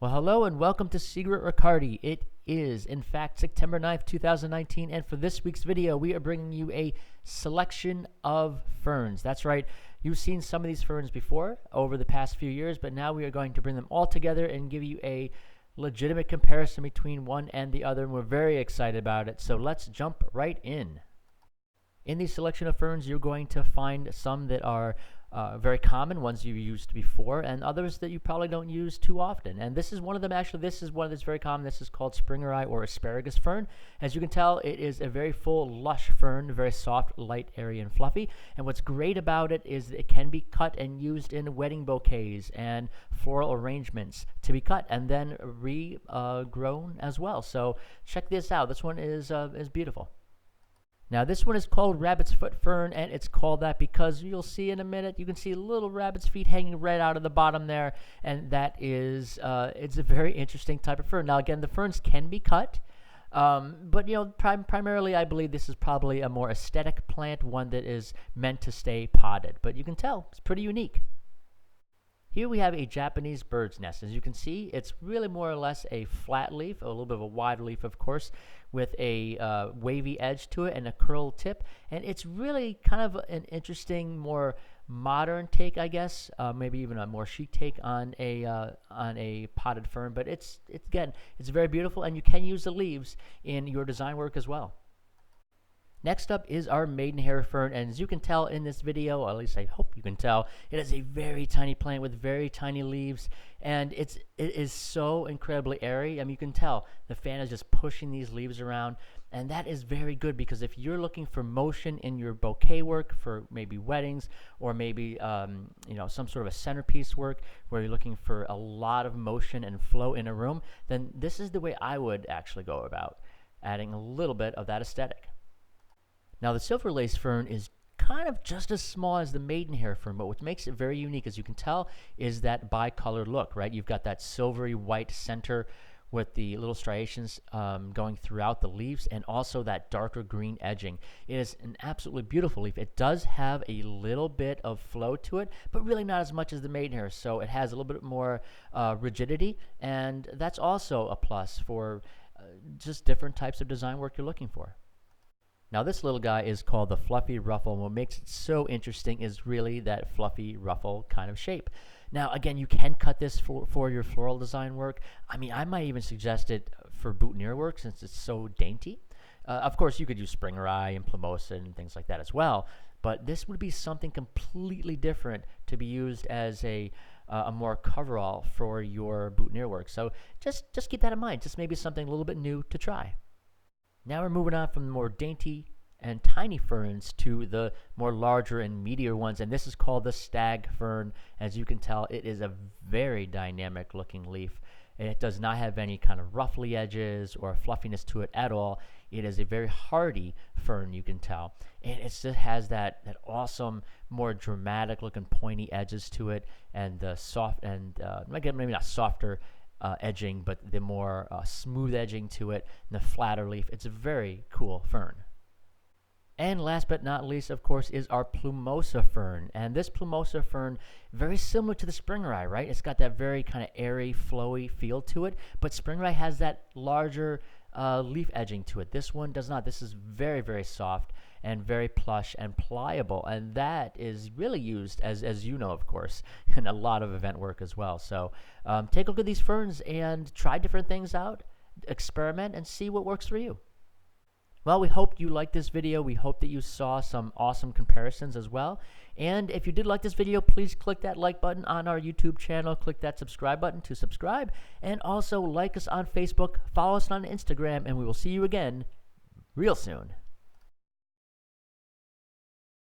Well, hello and welcome to Seagroatt Riccardi. It is, in fact, September 9th, 2019, and for this week's video, we are bringing you a selection of ferns. That's right, you've seen some of these ferns before over the past few years, but now we are going to bring them all together and give you a legitimate comparison between one and the other, and we're very excited about it, so let's jump right in. In the selection of ferns, you're going to find some that are very common, ones you've used before, and others that you probably don't use too often. And this is one of them, actually. This is one that's very common. This is called springer eye or asparagus fern. As you can tell, it is a very full, lush fern, very soft, light, airy, and fluffy. And what's great about it is that it can be cut and used in wedding bouquets and floral arrangements to be cut and then regrown as well. So check this out. This one is beautiful. Now this one is called rabbit's foot fern, and it's called that because you'll see in a minute, you can see little rabbit's feet hanging right out of the bottom there, and that is, it's a very interesting type of fern. Now again, the ferns can be cut, but you know, primarily I believe this is probably a more aesthetic plant, one that is meant to stay potted, but you can tell it's pretty unique. Here we have a Japanese bird's nest. As you can see, it's really more or less a flat leaf, a little bit of a wide leaf, of course, with a wavy edge to it and a curled tip. And it's really kind of an interesting, more modern take, I guess, maybe even a more chic take on a potted fern. But it's very beautiful, and you can use the leaves in your design work as well. Next up is our maidenhair fern, and as you can tell in this video, or at least I hope you can tell, it is a very tiny plant with very tiny leaves, and it is so incredibly airy. I mean, you can tell the fan is just pushing these leaves around, and that is very good because if you're looking for motion in your bouquet work for maybe weddings or maybe you know, some sort of a centerpiece work where you're looking for a lot of motion and flow in a room, then this is the way I would actually go about adding a little bit of that aesthetic. Now the silver lace fern is kind of just as small as the maidenhair fern, but what makes it very unique, as you can tell, is that bicolored look, right? You've got that silvery white center with the little striations going throughout the leaves, and also that darker green edging. It is an absolutely beautiful leaf. It does have a little bit of flow to it, but really not as much as the maidenhair, so it has a little bit more rigidity, and that's also a plus for just different types of design work you're looking for. Now this little guy is called the fluffy ruffle, and what makes it so interesting is really that fluffy ruffle kind of shape. Now again, you can cut this for your floral design work. I mean, I might even suggest it for boutonniere work since it's so dainty. Of course, you could use springer eye and plumosa and things like that as well, but this would be something completely different to be used as a more coverall for your boutonniere work. So just keep that in mind. Just maybe something a little bit new to try. Now we're moving on from the more dainty and tiny ferns to the more larger and meatier ones, and this is called the stag fern. As you can tell, it is a very dynamic looking leaf. It does not have any kind of ruffly edges or fluffiness to it at all. It is a very hardy fern, you can tell, and it just has that awesome, more dramatic looking pointy edges to it, and the soft and again, maybe not softer edging, but the more smooth edging to it, and the flatter leaf. It's a very cool fern. And last but not least, of course, is our plumosa fern. And this plumosa fern, very similar to the springer eye, right? It's got that very kind of airy, flowy feel to it, but springer eye has that larger leaf edging to it. This one does not. This is very, very soft and very plush and pliable, and that is really used, as you know, of course, in a lot of event work as well. So take a look at these ferns and try different things out, experiment, and see what works for you. Well, we hope you liked this video. We hope that you saw some awesome comparisons as well. And if you did like this video, please click that like button on our YouTube channel. Click that subscribe button to subscribe. And also like us on Facebook, follow us on Instagram, and we will see you again real soon.